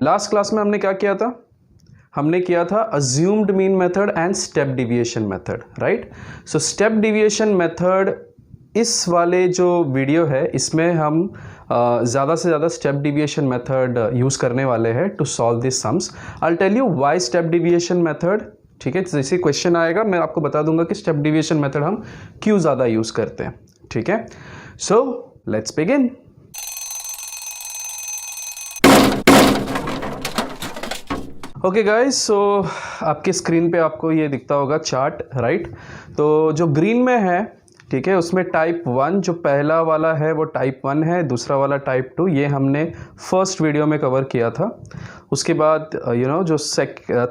Last class में हमने क्या किया था? हमने किया था assumed mean method and step deviation method, right? So step deviation method, इस वाले जो वीडियो है इसमें हम ज़्यादा से ज़्यादा स्टेप डिविएशन मेथड यूज़ करने वाले हैं to solve this sums. I tell you why step deviation method, ठीक है? जैसे क्वेश्चन आएगा मैं आपको बता दूंगा कि स्टेप डिविएशन मेथड हम क्यों ज़्यादा यूज़ करते हैं, ठीक है? So let's begin. Okay guys, so आपके स्क्रीन पे आपको ये दिखता होगा चार्ट, राइट? तो जो ग्रीन में है, ठीक है, उसमें टाइप 1 जो पहला वाला है वो टाइप 1 है, दूसरा वाला टाइप 2, ये हमने फर्स्ट वीडियो में कवर किया था। उसके बाद जो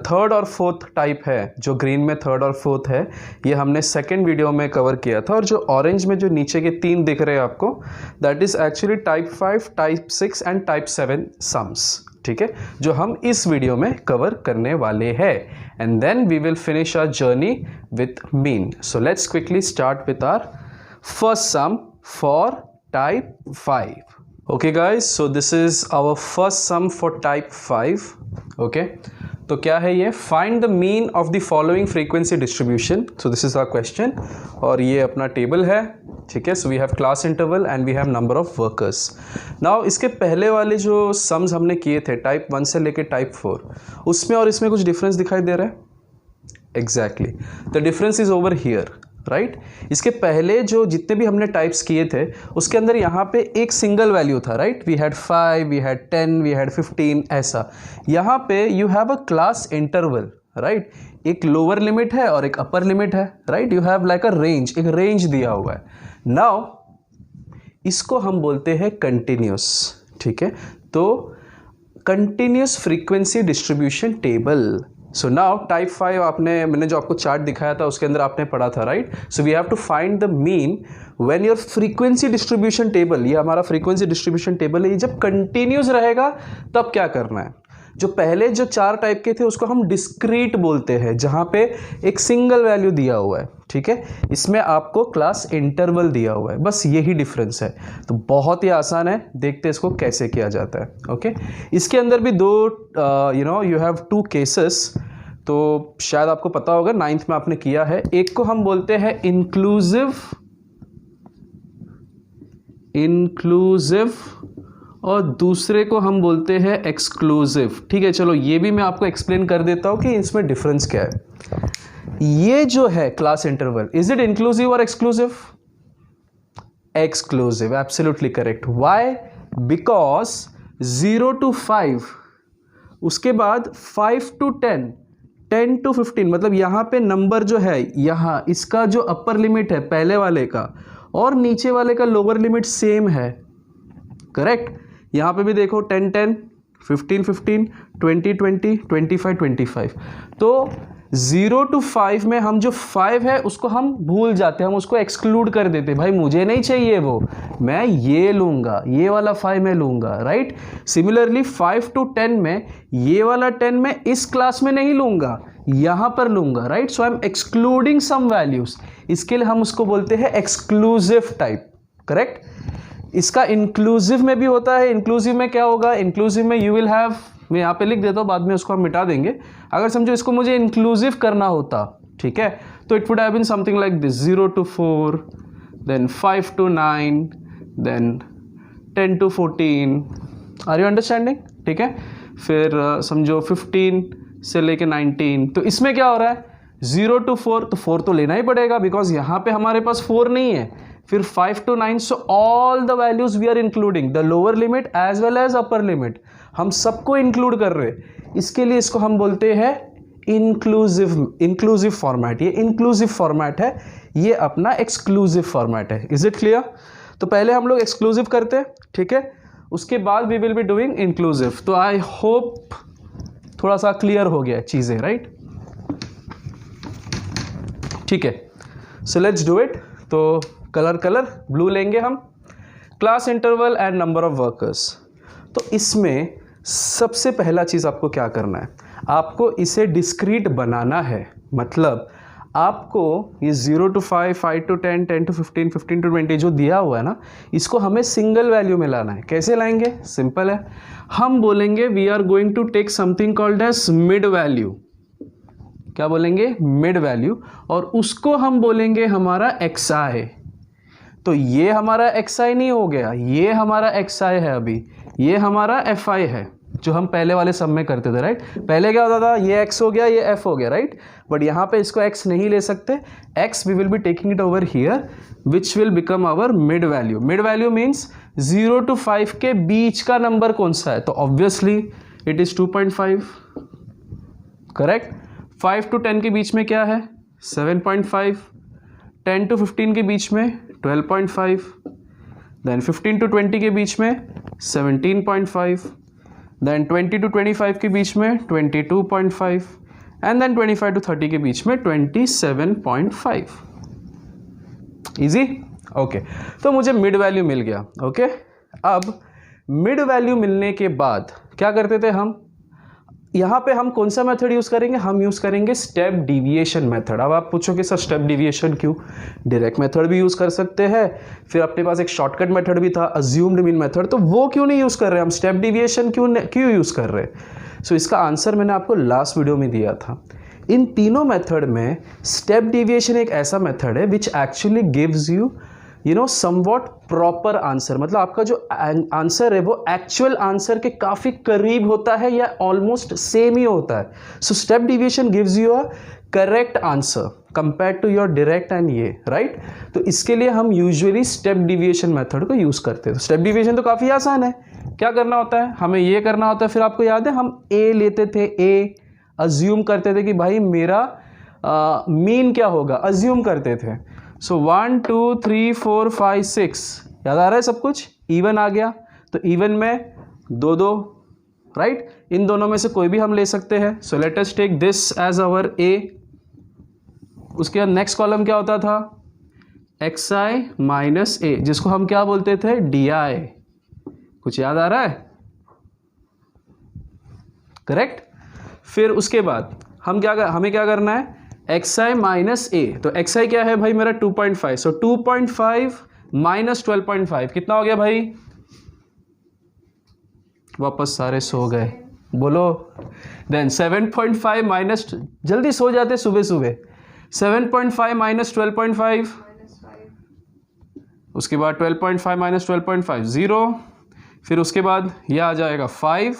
थर्ड और फोर्थ टाइप है, जो ग्रीन में थर्ड और फोर्थ है, ये हमने सेकेंड वीडियो में कवर किया था। और जो ऑरेंज में जो नीचे के 3 दिख रहे हैं आपको, that is actually type 5, type 6 and type 7 sums, ठीक है, जो हम इस वीडियो में कवर करने वाले हैं। And then we will finish our journey with mean. So let's quickly start with our first sum for type 5. Okay guys, so this is our first sum for type 5. Okay, तो क्या है ये? Find the mean of the following frequency distribution. So this is our question और ये अपना table है, ठीक है? So we have class interval and we have number of workers. Now इसके पहले वाले जो सम्स हमने किए थे टाइप 1 से लेके टाइप 4, उसमें और इसमें कुछ डिफरेंस दिखाई दे रहा है? Exactly, the difference is over here, right? इसके पहले जो जितने भी हमने टाइप्स किए थे उसके अंदर यहाँ पे एक सिंगल वैल्यू था, right? We had 5, we had 10, we had 15, ऐसा. यहाँ पे you have a class interval, right? एक लोअर लिमिट है और एक अपर लिमिट है, right? You have like a range, एक रेंज दिया हुआ है. नाउ इसको हम बोलते हैं कंटिन्यूस, ठीक है? तो continuous frequency distribution table. So now type 5 मैंने जो आपको चार्ट दिखाया था उसके अंदर आपने पढ़ा था, right? So we have to find the mean when your frequency distribution table, ये हमारा फ्रीक्वेंसी डिस्ट्रीब्यूशन टेबल है, ये जब कंटिन्यूस रहेगा तब क्या करना है? जो पहले जो 4 टाइप के थे उसको हम डिस्क्रीट बोलते हैं, जहाँ पे एक सिंगल वैल्यू दिया हुआ है, ठीक है? इसमें आपको क्लास इंटरवल दिया हुआ है, बस यही डिफरेंस है. तो बहुत ही आसान है, देखते हैं इसको कैसे किया जाता है. ओके, इसके अंदर भी दो यू हैव 2 केसेस. तो शायद आपको पता होगा, 9th में आपने किया है. एक को हम बोलते हैं इंक्लूसिव और दूसरे को हम बोलते हैं एक्सक्लूसिव, ठीक है? चलो ये भी मैं आपको एक्सप्लेन कर देता हूं कि इसमें डिफरेंस क्या है. ये जो है class interval, is it inclusive और exclusive? Exclusive, absolutely correct. Why? Because 0 to 5, उसके बाद 5 to 10, 10 to 15, मतलब यहाँ पे नंबर जो है, यहाँ इसका जो अपर लिमिट है पहले वाले का और नीचे वाले का लोअर लिमिट सेम है, करेक्ट? यहाँ पे भी देखो 10 10, 15 15, 20 20, 25 25. तो 0 to 5 में हम जो 5 है उसको हम भूल जाते हैं, हम उसको एक्सक्लूड कर देते हैं. भाई मुझे नहीं चाहिए वो, मैं ये लूँगा, ये वाला 5 मैं लूँगा, राइट? सिमिलरली 5 to 10 में ये वाला 10 मैं इस क्लास में नहीं लूँगा, यहाँ पर लूँगा, right? So I am excluding some values. इसके लिए हम उसको बोलते हैं एक्सक्लूसिव टाइप, करेक्ट? इसका इंक्लूसिव में भी होता है. इंक्लूसिव में क्या होगा? इंक्लूसिव में यू विल हैव, मैं यहाँ पे लिख देता हूँ, बाद में उसको हम मिटा देंगे. अगर समझो इसको मुझे इंक्लूसिव करना होता, ठीक है, तो it would have been something like this: 0 to 4, then 5 to 9, then 10 to 14. Are you understanding? ठीक है. फिर समझो 15 से लेके 19. तो इसमें क्या हो रहा है? 0 to 4, तो 4 तो लेना ही पड़ेगा बिकॉज यहाँ पे हमारे पास 4 नहीं है. फिर 5 to 9, so all the values we are including, the lower limit as well as upper limit, हम सबको इंक्लूड कर रहे हैं. इसके लिए इसको हम बोलते हैं इंक्लूसिव फॉर्मेट. ये इंक्लूसिव फॉर्मेट है, ये अपना एक्सक्लूसिव फॉर्मेट है. Is it clear? तो पहले हम लोग एक्सक्लूसिव करते हैं, ठीक है, उसके बाद we will be doing inclusive. तो आई होप थोड़ा सा क्लियर हो गया चीज़ें, राइट? ठीक है, सो लेट्स डू इट. तो कलर ब्लू लेंगे हम. Class interval and number of workers. तो इसमें सबसे पहला चीज़ आपको क्या करना है? आपको इसे डिस्क्रीट बनाना है. मतलब आपको ये 0 to 5, 5 to 10, 10 to 15, 15 to 20 जो दिया हुआ है ना, इसको हमें सिंगल वैल्यू में लाना है। कैसे लाएंगे? सिंपल है, हम बोलेंगे we are going to take something called as mid value. क्या बोलेंगे? Mid value. और उसको हम बोलेंगे हमारा xi। तो ये हमारा xi नहीं हो गया, ये हमारा xi है, अभी ये हमारा fi है जो हम पहले वाले सम में करते थे, राइट। पहले क्या होता था, ये x हो गया, ये f हो गया, राइट। बट यहाँ पे इसको x नहीं ले सकते, x we will be taking it over here which will become our mid value. Mid value means 0 to 5 के बीच का नंबर कौन सा है, तो obviously it is 2.5, correct. 5 to 10 के बीच में क्या है? 7.5। 10 to 15 के बीच में 12.5। देन 15 to 20 के बीच में 17.5। देन 20 to 25 के बीच में 22.5 एंड देन 25 to 30 के बीच में 27.5। इजी? ओके, तो मुझे मिड वैल्यू मिल गया। ओके, अब मिड वैल्यू मिलने के बाद क्या करते थे हम? यहाँ पे हम कौन सा मेथड यूज़ करेंगे? हम यूज़ करेंगे स्टेप डिविएशन मेथड। अब आप पूछोगे सर स्टेप डिविएशन क्यों? डायरेक्ट मेथड भी यूज़ कर सकते हैं, फिर अपने पास एक शॉर्टकट मेथड भी था अज्यूम्ड मीन मेथड, तो वो क्यों नहीं यूज़ कर रहे? हम स्टेप डिविएशन क्यों यूज़ कर रहे हैं? सो इसका आंसर मैंने आपको लास्ट वीडियो में दिया था। इन तीनों मेथड में स्टेप डिविएशन एक ऐसा मेथड है which actually gives you know somewhat proper answer. मतलब आपका जो आंसर है वो एक्चुअल आंसर के काफ़ी करीब होता है या ऑलमोस्ट सेम ही होता है। So step deviation gives you a correct answer compare to your direct and ये, राइट। तो इसके लिए हम यूजुअली स्टेप डिविएशन मेथड को यूज़ करते हैं। स्टेप डिविएशन तो काफ़ी आसान है। क्या करना होता है? हमें ये करना होता है, फिर आपको याद है हम ए लेते थे, ए अज्यूम करते थे कि भाई मेरा मीन क्या होगा, अज्यूम करते थे। सो 1 2 3 4 5 6 याद आ रहा है सब कुछ? इवन आ गया, तो इवन में 2 2, राइट। इन दोनों में से कोई भी हम ले सकते हैं। So let us take this as our a. उसके बाद नेक्स्ट कॉलम क्या होता था? xi माइनस ए, जिसको हम क्या बोलते थे? di। कुछ याद आ रहा है? करेक्ट। फिर उसके बाद हमें क्या करना है? xi माइनस ए। तो xi क्या है भाई मेरा? 2.5। सो 2.5 माइनस 12.5 कितना हो गया भाई? वापस सारे सो गए, बोलो। देन 7.5 माइनस, जल्दी सो जाते सुबह सुबह। 7.5 माइनस 12.5, उसके बाद 12.5 माइनस 12.5 0। फिर उसके बाद यह आ जाएगा 5,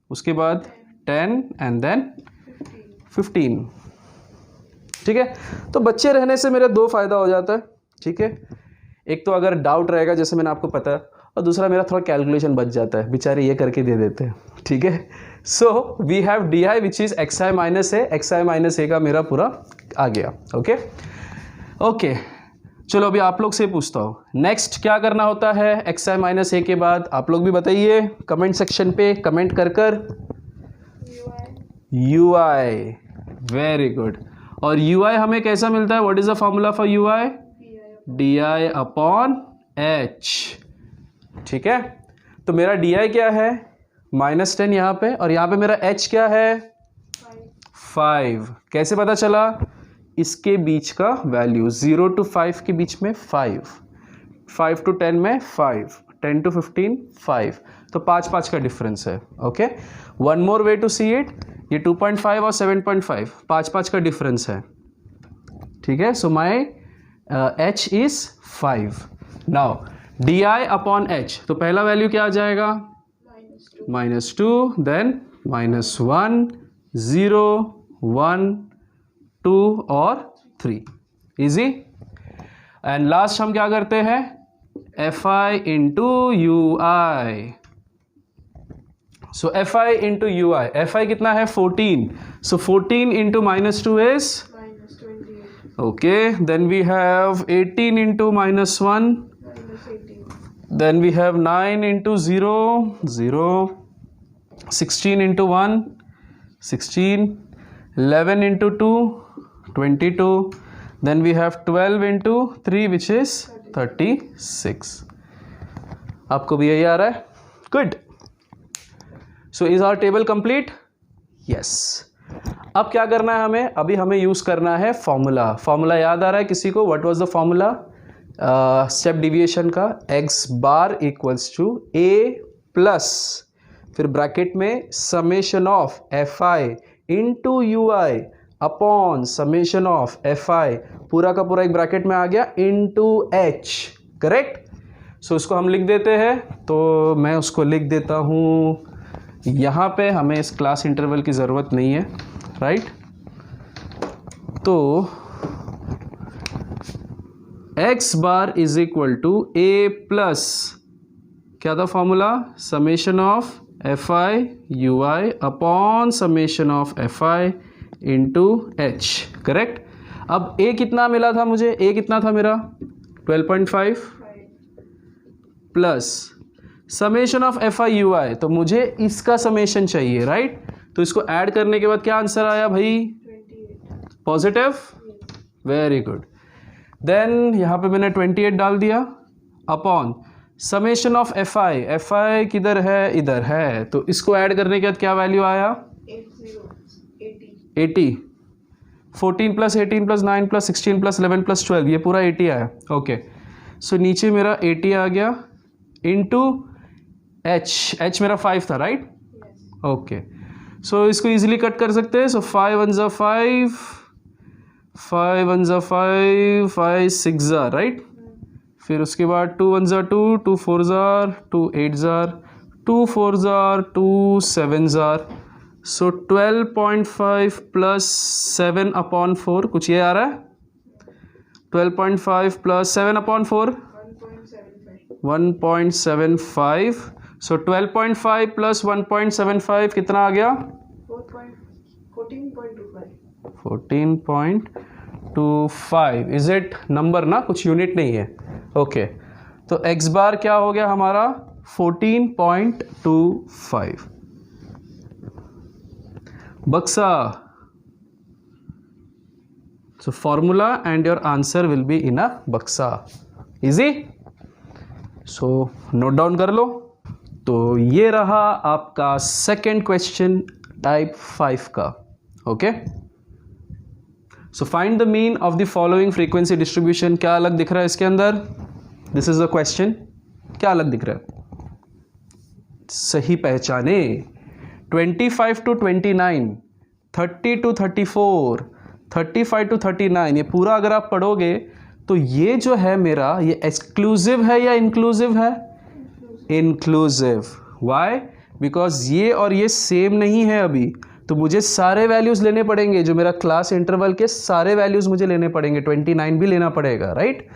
उसके बाद 10 एंड देन 15। ठीक है। तो बच्चे रहने से मेरा 2 फायदा हो जाता है। ठीक है, एक तो अगर डाउट रहेगा जैसे मैंने आपको पता है, और दूसरा मेरा थोड़ा कैलकुलेशन बच जाता है, बेचारे ये करके दे देते हैं। ठीक है। So we have d i which is xi minus a. xi minus a का मेरा पूरा आ गया। ओके ओके, चलो अभी आप लोग से पूछता हूँ नेक्स्ट क्या करना होता है xi माइनस ए के बाद? आप लोग भी बताइए कमेंट सेक्शन पे, कमेंट कर ui। Very good. और ui हमें कैसा मिलता है? What is the formula for ui? di upon h। ठीक है, तो मेरा di क्या है? -10 यहाँ पे, और यहाँ पे मेरा h क्या है? 5। कैसे पता चला? इसके बीच का वैल्यू 0 to 5 के बीच में 5, 5 to 10 में 5, 10 to 15 5, तो 5 का डिफरेंस है। Okay, one more way to see it, ये 2.5 और 7.5 5 का डिफरेंस है। ठीक है, सो माई h is 5। Now di upon h, तो पहला वैल्यू क्या आ जाएगा? -2, देन -1, 0, 1, 2 और 3। इजी। एंड लास्ट हम क्या करते हैं? fi into ui। So fi into ui, fi कितना है? 14। So 14 into -2 is okay, then we have 18 into -1, then we have 9 into 0, 0, 16 into 1, 16, 11 into 2, 22, then we have 12 into 3 which is 36। आपको भी यही आ रहा है? Good. So is our table complete? Yes. अब क्या करना है हमें, अभी हमें यूज़ करना है फॉर्मूला। फॉर्मूला याद आ रहा है किसी को? What was the formula step deviation का? x bar equals to a plus फिर ब्रैकेट में summation of fi into u i upon summation of fi, पूरा का पूरा एक ब्रैकेट में आ गया, इंटू h। करेक्ट? सो इसको हम लिख देते हैं, तो मैं उसको लिख देता हूँ यहाँ पे, हमें इस क्लास इंटरवल की ज़रूरत नहीं है, राइट? तो x bar is equal to a plus, क्या था formula? Summation of fi ui upon summation of fi into h। Correct? अब a कितना मिला था मुझे? a कितना था मेरा? 12.5 plus summation of fi ui, तो मुझे इसका समेशन चाहिए, राइट? तो इसको ऐड करने के बाद क्या आंसर आया भाई? 28। Positive, very good. देन यहाँ पे मैंने 28 डाल दिया अपॉन समेशन ऑफ fi किधर है? इधर है, तो इसको ऐड करने के बाद क्या वैल्यू आया? 80। 14 plus 18 plus 9 plus 16 plus 11 plus 12, ये पूरा 80 आया। ओके, सो नीचे मेरा 80 आ गया इंटू h मेरा 5 था, राइट? ओके, सो इसको इजीली कट कर सकते हैं। सो 5 1 ज़ा 5, 5 1 ज़ा 5, 5 6 ज़ा, राइट? फिर उसके बाद 2 1 ज़ा 2, 2 4 ज़ा 2 8 ज़ा 2 4 ज़ा 2 7 ज़ा। सो 12.5 प्लस 7 अपॉन 4, कुछ ये आ रहा है? 12.5 प्लस 7 अपॉन 4 1.75। सो 12.5 प्लस 1.75 कितना आ गया? 14.25। इज इट नंबर ना, कुछ यूनिट नहीं है। ओके, तो x बार क्या हो गया हमारा? 14.25 बक्सा। So formula and your answer will be in a बक्सा। इजी? सो नोट डाउन कर लो। तो ये रहा आपका सेकेंड क्वेश्चन टाइप 5 का। Okay, so find the mean of the following frequency distribution. क्या अलग दिख रहा है इसके अंदर? This is the question. क्या अलग दिख रहा है? सही पहचाने। 25 टू 29, 30 टू 34, 35 टू 39, ये पूरा अगर आप पढ़ोगे तो ये जो है मेरा, ये एक्सक्लूसिव है या इंक्लूसिव है? इंक्लूसिव। व्हाई? बिकॉज ये और ये सेम नहीं है अभी, तो मुझे सारे वैल्यूज़ लेने पड़ेंगे, जो मेरा क्लास इंटरवल के सारे वैल्यूज़ मुझे लेने पड़ेंगे, 29 भी लेना पड़ेगा, राइट?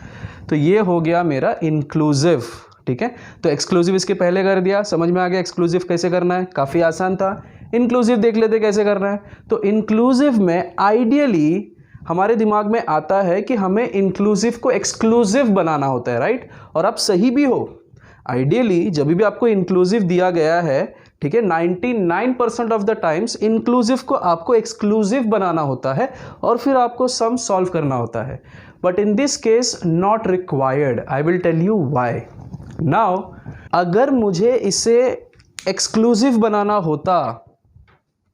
तो ये हो गया मेरा इंक्लूसिव। ठीक है, तो एक्सक्लूसिव इसके पहले कर दिया, समझ में आ गया एक्सक्लूसिव कैसे करना है, काफ़ी आसान था। इंक्लूसिव देख लेते कैसे करना है। तो इंक्लूसिव में आइडियली हमारे दिमाग में आता है कि हमें इंक्लूसिव को एक्सक्लूसिव बनाना होता है, राइट? और आप सही भी हो। आइडियली जब भी आपको इंक्लूसिव दिया गया है, ठीक है, 99% ऑफ द टाइम्स इंक्लूसिव को आपको एक्सक्लूसिव बनाना होता है और फिर आपको सम सॉल्व करना होता है। But in this case not required. I will tell you why. Now अगर मुझे इसे एक्सक्लूसिव बनाना होता,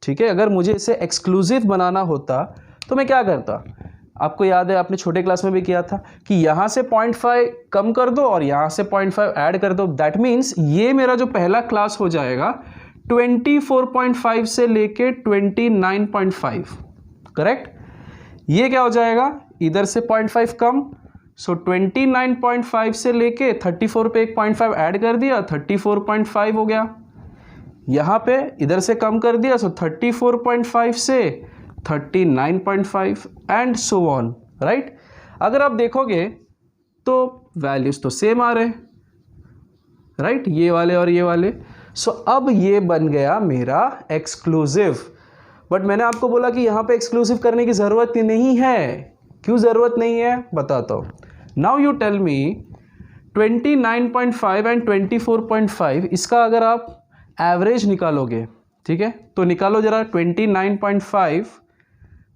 ठीक है, अगर मुझे इसे एक्सक्लूसिव बनाना होता तो मैं क्या करता? आपको याद है, आपने छोटे क्लास में भी किया था कि यहाँ से 0.5 कम कर दो और यहाँ से 0.5 ऐड कर दो। दैट मीन्स ये मेरा जो पहला क्लास हो जाएगा 24.5 से लेके 29.5, करेक्ट? ये क्या हो जाएगा? इधर से 0.5 कम, सो 29.5 से लेके 34 पे एक 0.5 ऐड कर दिया, 34.5 हो गया। यहाँ पे इधर से कम कर दिया, सो 34.5 से 39.5 एंड सो ऑन, राइट? अगर आप देखोगे तो वैल्यूज तो सेम आ रहे, राइट? ये वाले और ये वाले। सो अब ये बन गया मेरा एक्सक्लूसिव। बट मैंने आपको बोला कि यहाँ पे एक्सक्लूसिव करने की ज़रूरत नहीं है। क्यों ज़रूरत नहीं है बताता हूँ। Now you tell me 29.5 and 24.5, इसका अगर आप एवरेज निकालोगे, ठीक है, तो निकालो जरा। 29.5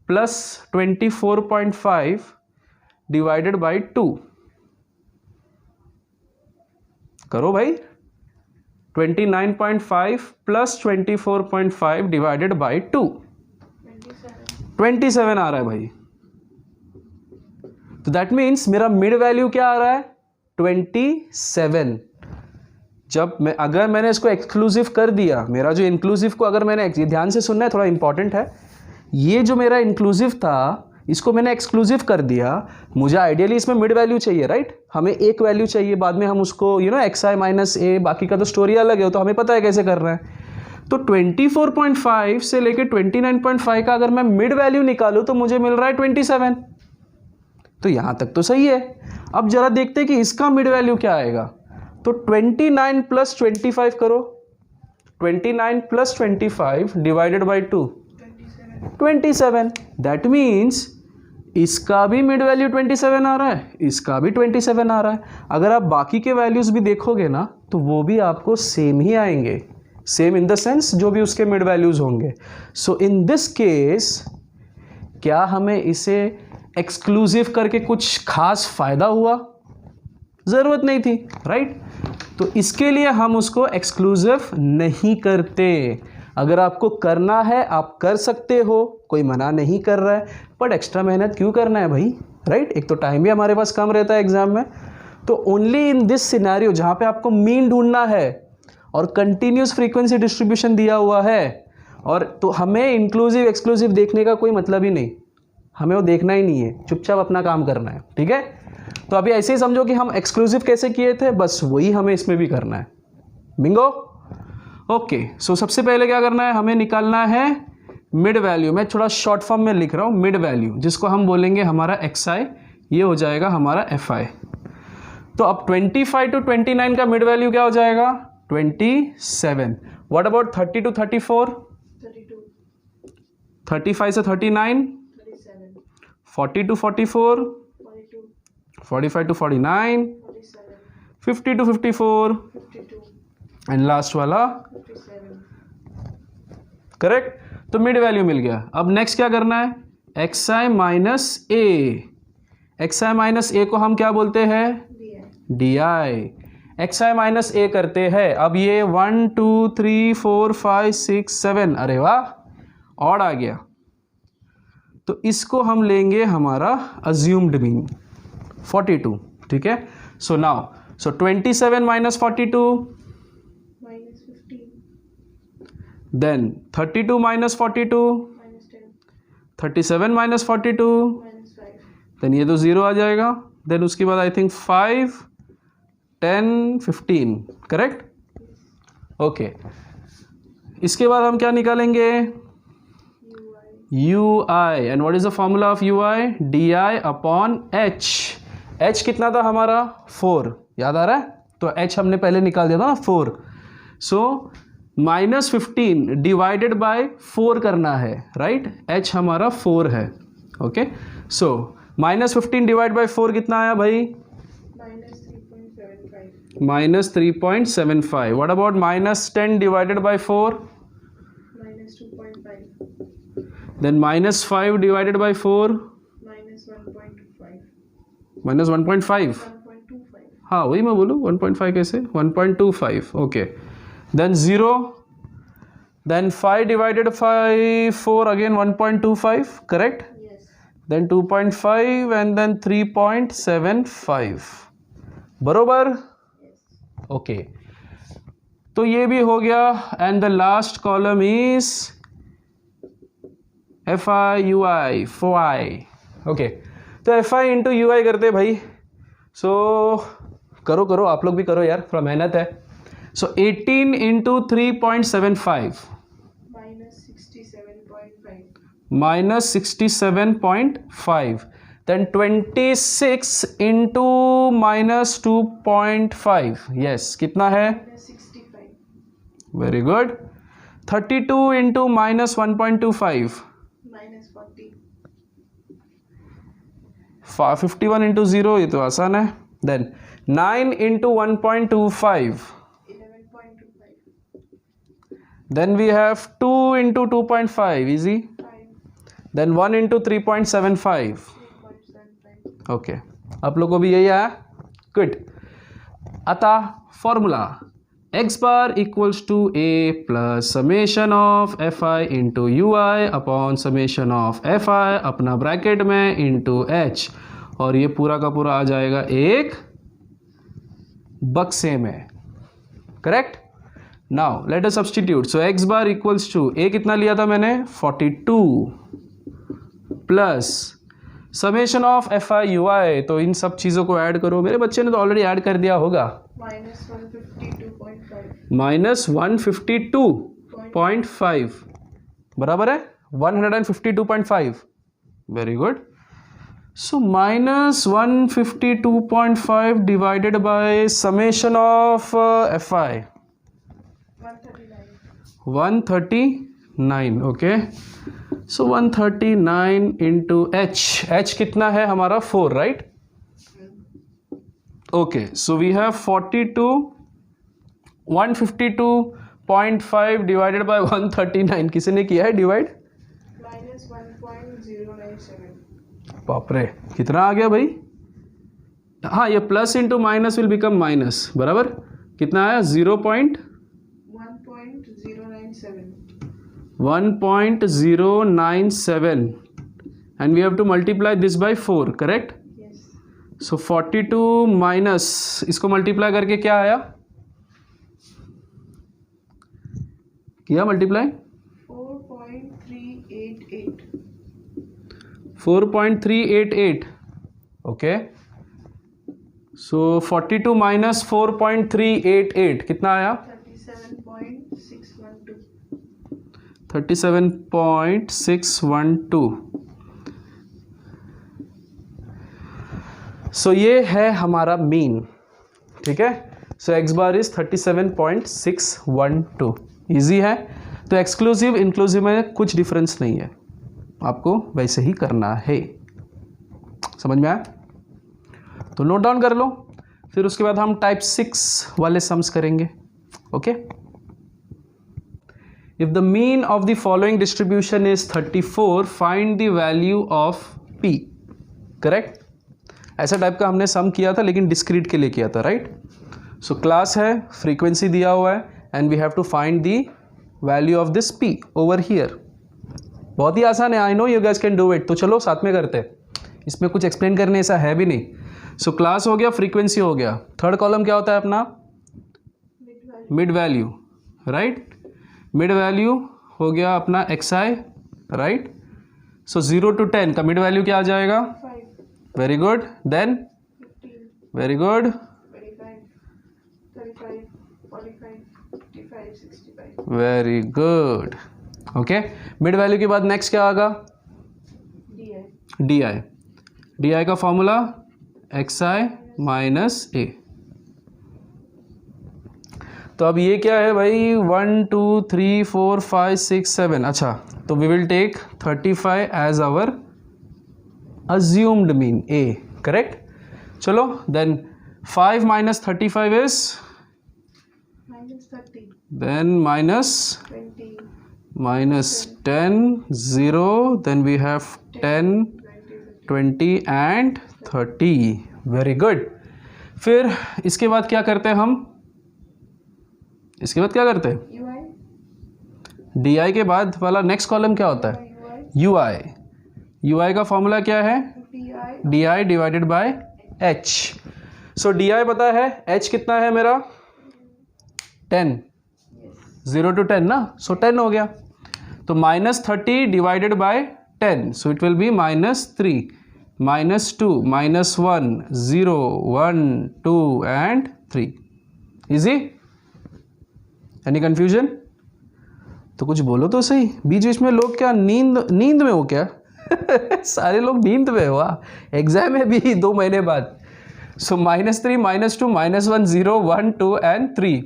प्लस 24.5 डिवाइडेड बाई 2 करो भाई। 29.5 प्लस 24.5 डिवाइडेड बाई 2, 27 आ रहा है भाई। तो दैट मीन्स मेरा मिड वैल्यू क्या आ रहा है 27। जब मैं अगर मैंने इसको एक्सक्लूसिव कर दिया, मेरा जो इंक्लूसिव को अगर मैंने, ध्यान से सुनना है, थोड़ा इंपॉर्टेंट है, ये जो मेरा इंक्लूसिव था इसको मैंने एक्सक्लूसिव कर दिया, मुझे आइडियली इसमें मिड वैल्यू चाहिए, राइट? हमें एक वैल्यू चाहिए, बाद में हम उसको xi माइनस ए, बाकी का तो स्टोरी अलग है, तो हमें पता है कैसे करना है। तो 24.5 से लेके 29.5 का अगर मैं मिड वैल्यू निकालूं तो मुझे मिल रहा है 27। तो यहां तक तो सही है। अब जरा देखते हैं कि इसका मिड वैल्यू क्या आएगा। तो 29 प्लस 25 करो, 29 plus 25 divided by 2, 27। That means इसका भी मिड वैल्यू 27 आ रहा है, इसका भी 27 आ रहा है। अगर आप बाकी के वैल्यूज भी देखोगे ना तो वो भी आपको सेम ही आएंगे, सेम इन द सेंस जो भी उसके मिड वैल्यूज होंगे। सो इन दिस केस क्या हमें इसे एक्सक्लूसिव करके कुछ खास फायदा हुआ? जरूरत नहीं थी, राइट? तो इसके लिए हम उसको एक्सक्लूसिव नहीं करते। अगर आपको करना है आप कर सकते हो, कोई मना नहीं कर रहा है, बट एक्स्ट्रा मेहनत क्यों करना है भाई, राइट? एक तो टाइम भी हमारे पास कम रहता है एग्जाम में। तो ओनली इन दिस सिनेरियो जहाँ पे आपको मीन ढूंढना है और कंटिन्यूस फ्रीक्वेंसी डिस्ट्रीब्यूशन दिया हुआ है, और तो हमें इंक्लूसिव एक्सक्लूसिव देखने का कोई मतलब ही नहीं, हमें वो देखना ही नहीं है, चुपचाप अपना काम करना है, ठीक है? तो अभी ऐसे ही समझो कि हम एक्सक्लूसिव कैसे किए थे, बस वही हमें इसमें भी करना है। बिंगो। ओके, सो सबसे पहले क्या करना है, हमें निकालना है मिड वैल्यू। मैं थोड़ा शॉर्ट फॉर्म में लिख रहा हूँ, मिड वैल्यू, जिसको हम बोलेंगे हमारा xi, ये हो जाएगा हमारा fi। तो अब 25 टू 29 का मिड वैल्यू क्या हो जाएगा 27। What about 30 to 34? 35 से 39, 40 to 44, 45 to 49, 50 to 54, and last वाला करेक्ट। तो मिड वैल्यू मिल गया। अब नेक्स्ट क्या करना है, xi minus a. xi minus a को हम क्या बोलते हैं, di। xi माइनस ए करते हैं। अब ये 1 2 3 4 5 6 7, अरे वाह, ऑड आ गया। तो इसको हम लेंगे हमारा अज्यूम्ड मीन 42, ठीक है? सो नाउ, सो 27 minus 42, then 32 minus 42, 37 minus 42, then ये तो 0 आ जाएगा। then उसके बाद आई थिंक 5 10 15, करेक्ट? ओके, इसके बाद हम क्या निकालेंगे, ui, and what is the formula of ui, di upon h। h कितना था हमारा 4, याद आ रहा है? तो h हमने पहले निकाल दिया था ना 4। सो -15 डिवाइडेड बाय 4 करना है, राइट? h हमारा 4 है। ओके, सो -15 डिवाइड बाय 4 कितना आया भाई, -3.75। What about -10 divided by 4, then -5 divided by 4, -1.5। हाँ वही मैं बोलूँ, 1.5 कैसे, 1.25। Okay, then 0, then 5 divided by 4, again 1.25, correct? Yes. Then 2.5 and then 3.75, बरोबर? Yes. Okay, तो ये भी हो गया। and the last column is fi ui, fi। okay, तो fi into ui करते भाई। so करो आप लोग भी करो यार, थोड़ा मेहनत है। So 18 into 3.75, minus 67.5, then 26 into minus 2.5, yes, कितना है, very good। 32 into minus 1.25, 51 into 0, ये तो आसान है। then 9 into 1.25, then we have 2 into 2.5, easy। then 1 into 3.75, okay, आप लोगों को भी यही आया, good। अतः formula x bar equals to a plus summation of fi into u i upon summation of fi अपना ब्रैकेट में इंटू h, और ये पूरा का पूरा आ जाएगा एक बक्से में, correct. Now let us substitute. So x bar equals to a कितना लिया था मैंने 42 plus summation of fi ui, तो इन सब चीज़ों को ऐड करो। मेरे बच्चे ने तो ऑलरेडी ऐड कर दिया होगा। माइनस 152.5 बराबर है 152.5। Very good. So minus 152.5 divided by summation of fi 139। Okay, so 139 into h कितना है हमारा 4, right. Okay, so we have 152.5 divided by 139। किसी ने किया है डिवाइड? -1.097। बाप रे, कितना आ गया भाई? हाँ, ये plus into minus will become minus, बराबर। कितना आया? 1.097 and we have to multiply this by 4, correct? Yes. So 42 minus इसको मल्टीप्लाई करके क्या आया? किया मल्टीप्लाई 4.388। ओके, सो 42 माइनस 4.388 कितना आया? 37.612। सो ये है हमारा मीन, ठीक है। सो एक्स बार इज 37.612। ईजी है। तो एक्सक्लूसिव इंक्लूसिव में कुछ डिफरेंस नहीं है, आपको वैसे ही करना है। समझ में आया? तो नोट डाउन कर लो, फिर उसके बाद हम टाइप 6 वाले सम्स करेंगे। Okay, if the mean of the following distribution is 34, find the value of p, correct. ऐसा टाइप का हमने सम किया था, लेकिन डिस्क्रीट के लिए किया था, राइट। सो क्लास है, फ्रीक्वेंसी दिया हुआ है, and we have to find the value of this p over here. बहुत ही आसान है, I know you guys can do it. तो चलो साथ में करते हैं, इसमें कुछ एक्सप्लेन करने ऐसा है भी नहीं। सो क्लास हो गया, फ्रीक्वेंसी हो गया, थर्ड कॉलम क्या होता है अपना? Mid value, right. Mid value हो गया अपना xi, राइट। सो 0 to 10 का मिड वैल्यू क्या आ जाएगा? 5। Very good. Then 15, very good, 25, 35, 45, 55, 65। Very good. Okay, mid value के बाद नेक्स्ट क्या आएगा? डी का फॉर्मूला xi माइनस a। तो अब ये क्या है भाई? 1 2 3 4 5 6 7। अच्छा, तो we will take 35 as our assumed mean a, correct. चलो then 5 minus 35 is -30, then -20, -10, 0, then we have 10, 20 and 30। Very good. फिर इसके बाद क्या करते हैं हम? इसके बाद क्या करते हैं? डी के बाद वाला नेक्स्ट कॉलम क्या होता है? ui का फॉर्मूला क्या है? D divided by h। So D पता है, h कितना है मेरा? 10, 0 to 10 ना, सो 10 हो गया। तो -30 divided by 10, so it will be -3, -2, -1, 0, 1, 2 and 3। Easy? Any confusion? तो कुछ बोलो तो सही। बीच बीच में लोग क्या नींद में हो क्या? सारे लोग नींद में हो। एग्जाम है भी 2 महीने बाद। सो -3, -2, -1, 0, 1, 2 एंड 3।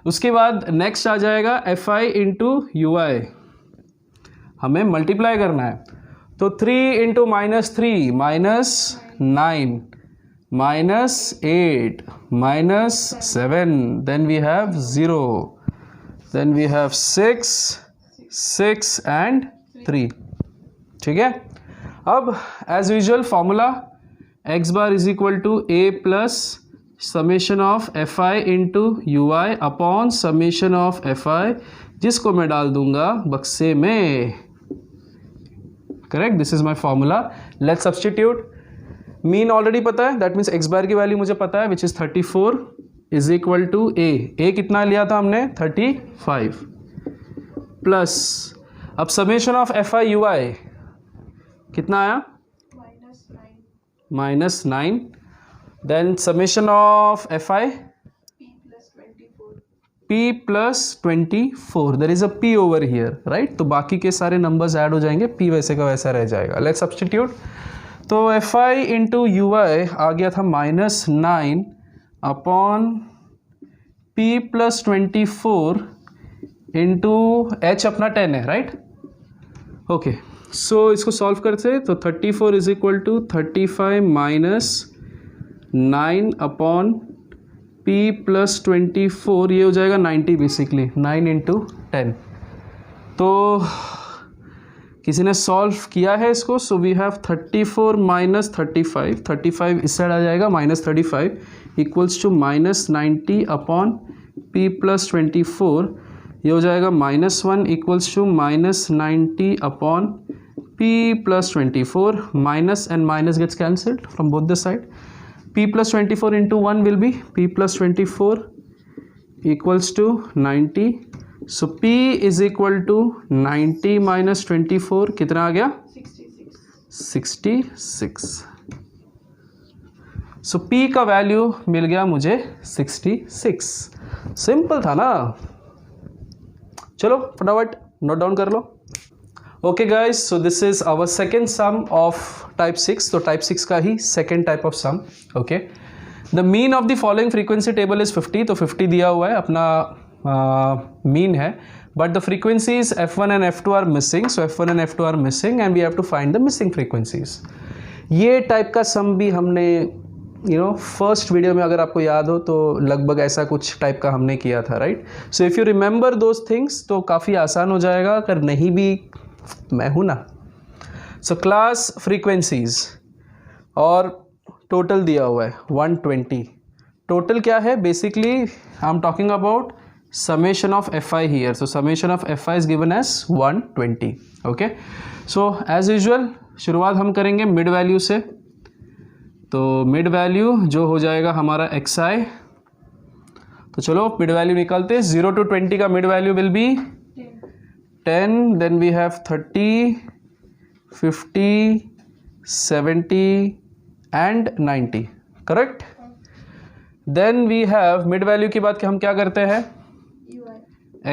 उसके बाद नेक्स्ट आ जाएगा fi इंटू ui, हमें मल्टीप्लाई करना है। तो 3 into -3 -9, -8, -7, then we have 0, then we have 6 and 3। ठीक है। अब as usual formula x bar is equal to a plus summation of f i into u i upon summation of f i, जिसको मैं डाल दूंगा बक्से में। Correct, this is my formula. Let's substitute. Mean already पता है, that means x बार की value मुझे पता है, which is 34 is equal to a कितना लिया था हमने 35 प्लस, अब summation of f i u i कितना आया -9, then summation of f i p plus 24, there is a p over here, right. तो बाकी के सारे नंबर्स ऐड हो जाएंगे, p वैसे का वैसा रह जाएगा। Let's substitute. तो एफ आई इंटू यू आई आ गया था -9 upon p plus 24 into h अपना 10 है, राइट। ओके, सो इसको सॉल्व करते तो 34 is equal to 35 minus 9 upon p plus 24, ये हो जाएगा 90 बेसिकली, 9 इंटू 10। तो किसी ने सॉल्व किया है इसको, सो वी हैव 34 माइनस 35 इस साइड आ जाएगा, -35 equals to -90 upon p plus 24, ये हो जाएगा -1 equals to -90 upon p plus 24, minus and minus gets cancelled from both the side. p plus 24 into 1 will be p plus 24 equals to 90. So p is equal to 90 minus 24 कितना आ गया 66. So p का value मिल गया मुझे 66। Simple था ना। चलो फटाफट नोट डाउन कर लो। Okay guys, so this is our second sum of type 6। तो टाइप 6 का ही second type of sum. Okay, the mean of the following frequency table is 50। तो 50 दिया हुआ है, अपना मीन है, but the frequencies f1 and f2 are missing. So f1 and f2 are missing and we have to find the missing frequencies. ये type का sum भी हमने फर्स्ट वीडियो में, अगर आपको याद हो तो लगभग ऐसा कुछ टाइप का हमने किया था, right. So if you remember those things तो काफ़ी आसान हो जाएगा, अगर नहीं भी मैं हूं ना। सो क्लास फ्रीक्वेंसीज और टोटल दिया हुआ है 120। टोटल क्या है, basically I am talking about summation of f i here. So summation of f i is given as 120। Okay, so as usual शुरुआत हम करेंगे मिड वैल्यू से। तो मिड वैल्यू जो हो जाएगा हमारा एक्स आई, तो चलो मिड वैल्यू निकालते हैं। 0 to 20 का mid value will be 10, then we have 30, 50, 70 and 90, correct? Then we have mid value की बात हम क्या करते हैं,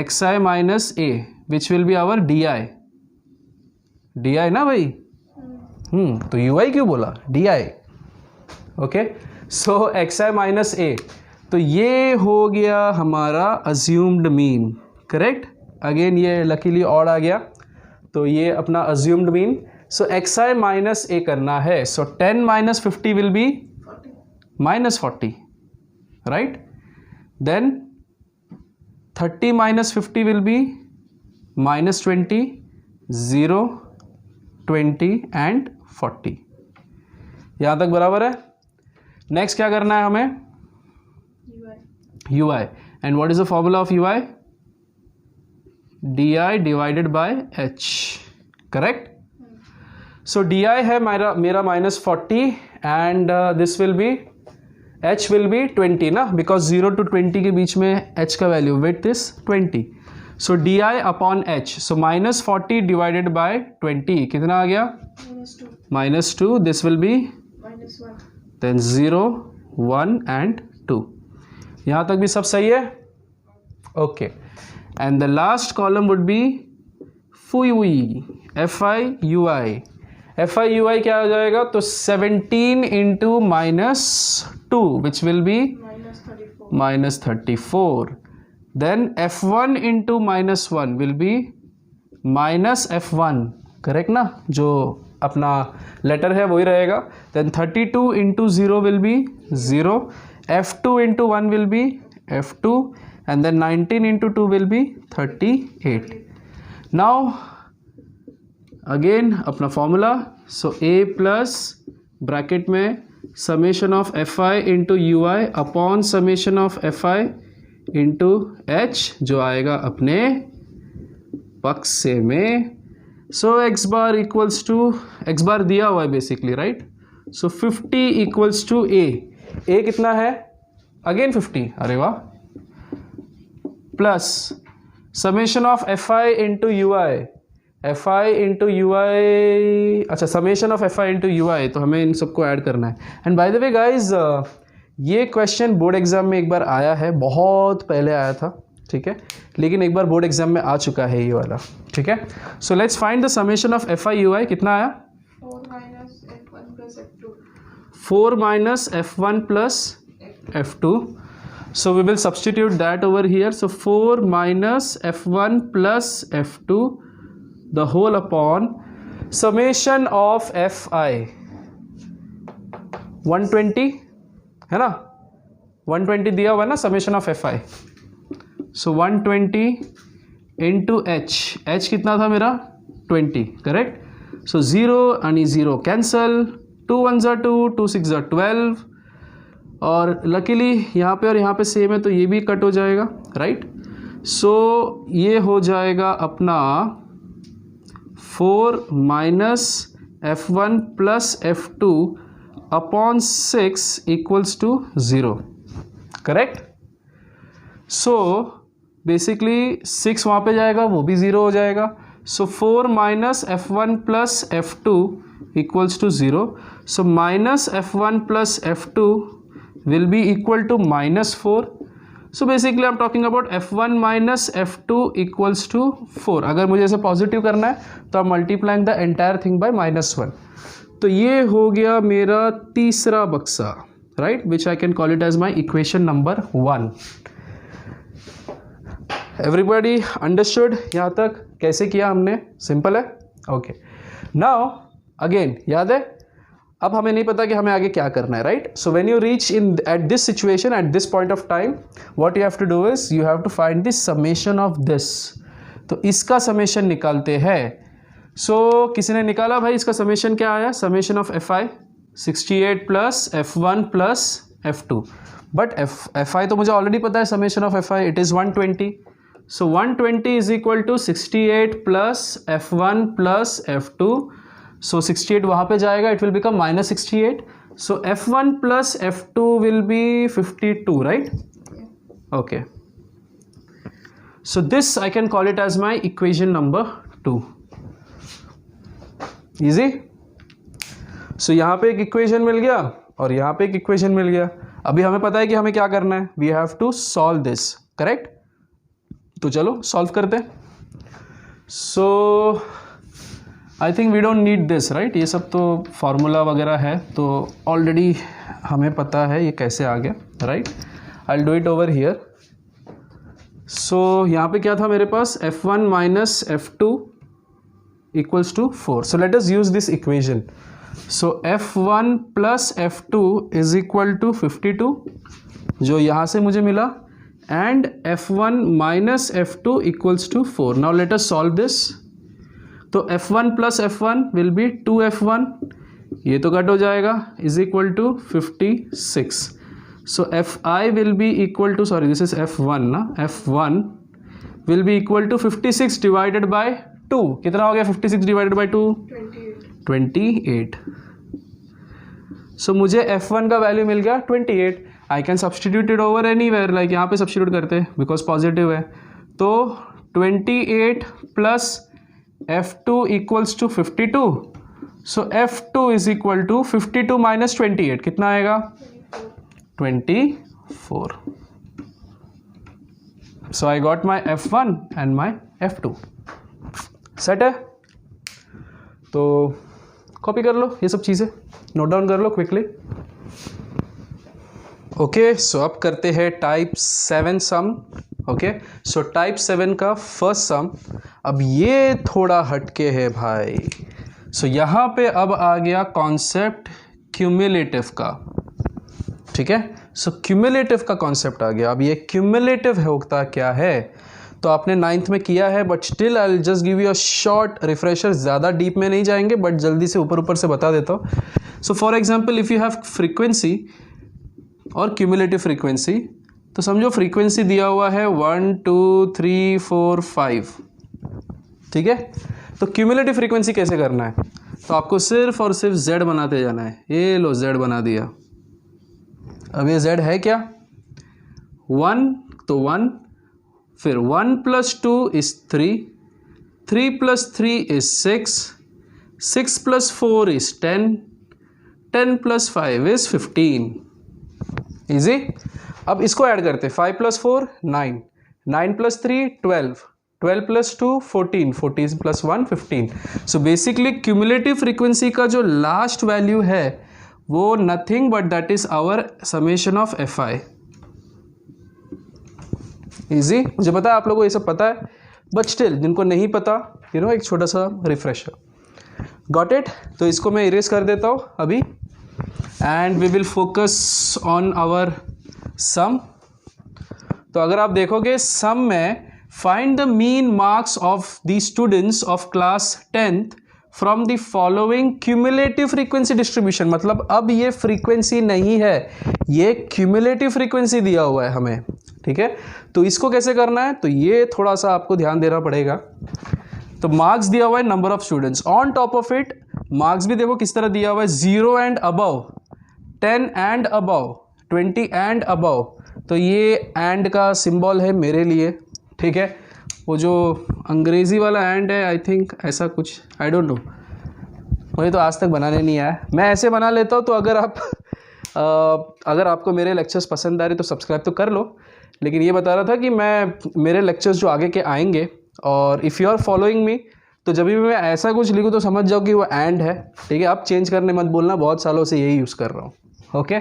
xi minus a, which will be our di ना भाई। तो ui क्यों बोला, di। Okay, so xi minus a, तो ये हो गया हमारा assumed mean, करेक्ट। अगेन ये लकीली ऑड आ गया, तो ये अपना assumed mean. So x i minus a करना है। So 10 minus 50 will be -40, right. Then 30 minus 50 will be -20, 0, 20 and 40। यहाँ तक बराबर है। नेक्स्ट क्या करना है हमें, you I. And what is the formula of you I, di divided by h, correct? So di है मेरा -40 and this will be, h will be 20 ना, because 0 to 20 के बीच में h का value width is 20. So di upon h, so -40 divided by 20 कितना आ गया, -2. This will be -1, then 0, 1 and 2. यहाँ तक भी सब सही है। Okay, and the last column would be FUI, FIUI। FIUI क्या हो जाएगा, तो 17 into -2 which will be -34। then F1 into -1 will be -F1, correct ना, जो अपना लेटर है वही रहेगा। then 32 into 0 will be 0, F2 into 1 will be F2, and then 19 into 2 will be 38. Now again अपना formula, so a plus bracket में summation of f i into u i upon summation of f i into h, जो आएगा अपने पक्ष से में। So x bar equals to, x bar दिया हुआ है basically, right. So 50 equals to a कितना है, अगेन 50, अरे वाह, plus summation of f i into u i, f i into u i, अच्छा summation of f i into u आई, तो हमें इन सबको ऐड करना है। And by the way guys, ये क्वेश्चन बोर्ड एग्जाम में एक बार आया है, बहुत पहले आया था, ठीक है, लेकिन एक बार बोर्ड एग्जाम में आ चुका है ये वाला, ठीक है। So let's find the summation of f i u i, कितना आया, 4 minus f1 plus f2. So we will substitute that over here. So 4 minus f1 plus f2 the whole upon summation of fi 120 है ना, 120 दिया हुआ ना summation of fi. So 120 into h कितना था मेरा 20, correct. So 0 and 0 cancel, 2 1s are 2, 2 6s are 12, और luckily यहाँ पे और यहाँ पे सेम है तो ये भी कट हो जाएगा, राइट। सो ये हो जाएगा अपना 4 minus f1 plus f2 upon 6 equals to 0, correct. So basically 6 वहाँ पे जाएगा, वो भी 0 हो जाएगा। So 4 minus f1 plus f2 equals to 0. So minus f1 plus f2 will be equal to minus 4. So basically I'm talking about f1 minus f2 equals to 4. अगर मुझे इसे पॉजिटिव करना है तो I'm multiplying the entire thing by -1. तो ये हो गया मेरा तीसरा बक्सा, right, which I can call it as my equation number 1. Everybody understood यहाँ तक कैसे किया हमने, सिंपल है, ओके। नाउ अगेन याद है, अब हमें नहीं पता कि हमें आगे क्या करना है, right. So when you reach in at this situation, at this point of time, what you have to do is you have to find this summation of this. तो इसका समेशन निकालते हैं। सो किसी ने निकाला भाई, इसका समेशन क्या आया, summation of f i 68 plus f1 plus f2, but f i तो मुझे ऑलरेडी पता है, summation of f i it is 120। So 120 is equal to 68 plus f1 plus f2. So 68 वहाँ पे जाएगा, it will become minus 68. So f1 plus f2 will be 52, right? Okay. So this I can call it as my equation number 2. Easy? So यहाँ पे एक equation मिल गया और यहाँ पे एक इक्वेशन मिल गया। अभी हमें पता है कि हमें क्या करना है, we have to solve this, correct? तो चलो सॉल्व करते हैं। So I think we don't need this, right. ये सब तो फार्मूला वगैरह है, तो ऑलरेडी हमें पता है ये कैसे आ गया, right. I will do it over here. So यहाँ पे क्या था मेरे पास, f1 minus f2 equals to 4. So let us use this equation. So f1 plus f2 is equal to 52, जो यहाँ से मुझे मिला, and f1 minus f2 equals to 4. Now let us solve this. तो f1 plus f1 will B 2f1, ये तो cut हो जाएगा, is equal to 56. So fi will be equal to, sorry this is f1 ना, f1 will be equal to 56 divided by 2. कितना हो गया 56 divided by 2? 28. सो मुझे f1 का वैल्यू मिल गया 28. I can substitute it over anywhere, like यहाँ पे सब्सटीट्यूट करते हैं बिकॉज पॉजिटिव है. तो 28 plus f2 equals to 52. So f2 is equal to 52 minus 28, कितना आएगा? 24. So I got my f1 and my f2. Set है? तो कॉपी कर लो ये सब चीज़ें, नोट डाउन कर लो क्विकली. ओके, सो अब करते हैं टाइप 7 सम. ओके, सो टाइप 7 का फर्स्ट सम. अब ये थोड़ा हटके है भाई. सो यहाँ पे अब आ गया कॉन्सेप्ट क्यूमुलेटिव का. ठीक है, सो क्यूमुलेटिव का कॉन्सेप्ट आ गया. अब ये क्यूमुलेटिव होता क्या है तो आपने 9th में किया है, but still I will just give you a short refresher. ज़्यादा डीप में नहीं जाएंगे बट जल्दी से ऊपर ऊपर से बता देता हूँ. So for example if you have frequency और क्यूमुलेटिव फ्रीक्वेंसी, तो समझो फ्रीक्वेंसी दिया हुआ है 1 2 3 4 5, ठीक है। तो क्यूमुलेटिव फ्रीक्वेंसी कैसे करना है, तो आपको सिर्फ और सिर्फ z बनाते जाना है। ये लो z बना दिया। अब ये z है क्या, 1 तो 1, फिर 1 + 2 is 3, 3 + 3 is 6, 6 + 4 is 10, 10 + 5 is 15। Easy. अब इसको ऐड करते, 5 + 4 9, 9 + 3 12, 12 + 2 14, 14 + 1 15। सो बेसिकली क्यूमुलेटिव फ्रीक्वेंसी का जो लास्ट वैल्यू है वो nothing but that is our summation of fi। Easy. मुझे पता है आप लोगों को ये सब पता है, बट स्टिल जिनको नहीं पता एक छोटा सा रिफ्रेशर। Got it. तो इसको मैं इरेज कर देता हूँ अभी, and we will focus on our sum. तो अगर आप देखोगे सम में find the mean marks of the students of class 10th from the following cumulative frequency distribution. मतलब अब ये फ्रीक्वेंसी नहीं है, ये क्यूमुलेटिव फ्रीक्वेंसी दिया हुआ है हमें, ठीक है। तो इसको कैसे करना है, तो ये थोड़ा सा आपको ध्यान देना पड़ेगा। तो मार्क्स दिया हुआ है number of students, on top of it marks भी देखो किस तरह दिया हुआ है, 0 and above, 10 and above, 20 and above. तो ये एंड का सिंबल है मेरे लिए, ठीक है। वो जो अंग्रेज़ी वाला एंड है, आई थिंक ऐसा कुछ, आई डोंट नो, मुझे तो आज तक बनाने नहीं आया। मैं ऐसे बना लेता हूँ। तो अगर आपको मेरे लेक्चर्स पसंद आ रहे तो सब्सक्राइब तो कर लो। लेकिन ये बता रहा था कि मेरे लेक्चर्स जो आगे के आएंगे, और if you are following me, तो जब भी मैं ऐसा कुछ लिखूँ तो समझ जाओ कि वो एंड है, ठीक है। आप चेंज करने मत बोलना, बहुत सालों से यही यूज़ कर रहा हूँ, ओके।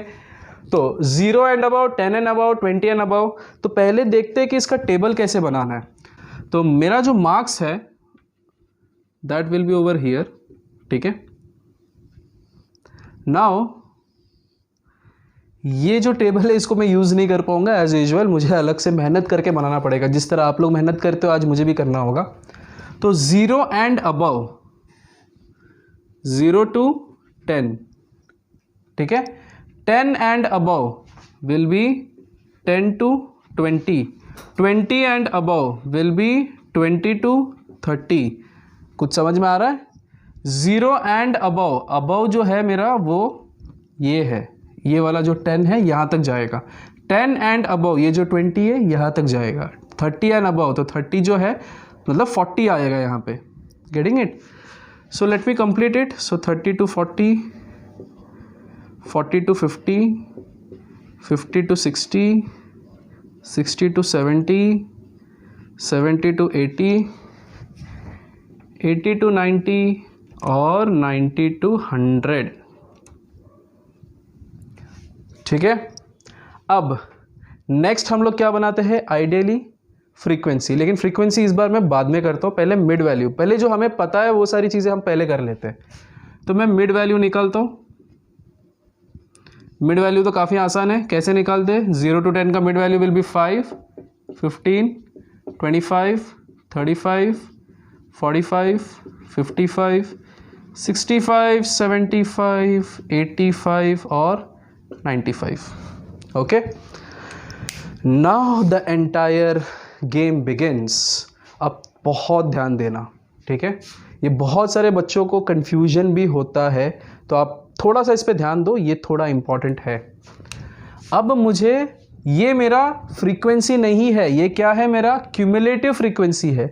तो 0 and above, 10 and above, 20 and above. तो पहले देखते हैं कि इसका टेबल कैसे बनाना है। तो मेरा जो मार्क्स है that will be over here, ठीक है। नाउ ये जो टेबल है इसको मैं यूज़ नहीं कर पाऊंगा एज यूजुअल, मुझे अलग से मेहनत करके बनाना पड़ेगा। जिस तरह आप लोग मेहनत करते हो आज मुझे भी करना होगा। तो 0 एंड अबव, 0 to 10, ठीक है। 10 and above will be 10 to 20, 20 and above will be 20 to 30। कुछ समझ में आ रहा है। 0 एंड अबव, अबव जो है मेरा वो ये है, ये वाला जो 10 है यहाँ तक जाएगा। 10 एंड अबव ये जो 20 है यहाँ तक जाएगा। 30 एंड अबव, तो 30 जो है मतलब 40 आएगा यहाँ पे। Getting it. So let me complete it. So 30 to 40, 40 to 50, 50 to 60, 60 to 70, 70 to 80, 80 to 90 और 90 to 100, ठीक है। अब नेक्स्ट हम लोग क्या बनाते हैं, आइडियली फ्रीक्वेंसी। लेकिन फ्रीक्वेंसी इस बार मैं बाद में करता हूँ, पहले मिड वैल्यू। पहले जो हमें पता है वो सारी चीज़ें हम पहले कर लेते हैं। तो मैं मिड वैल्यू निकालता हूँ। मिड वैल्यू तो काफ़ी आसान है, कैसे निकालते हैं। 0 to 10 का मिड वैल्यू विल बी 5, 15, 25, 35, 45, 55, 65, 75, 85 और 95। Okay, now the entire game begins. अब बहुत ध्यान देना, ठीक है। ये बहुत सारे बच्चों को कंफ्यूजन भी होता है, तो आप थोड़ा सा इस पे ध्यान दो, ये थोड़ा इंपॉर्टेंट है। अब मुझे, ये मेरा फ्रीक्वेंसी नहीं है, ये क्या है, मेरा क्यूमुलेटिव फ्रीक्वेंसी है।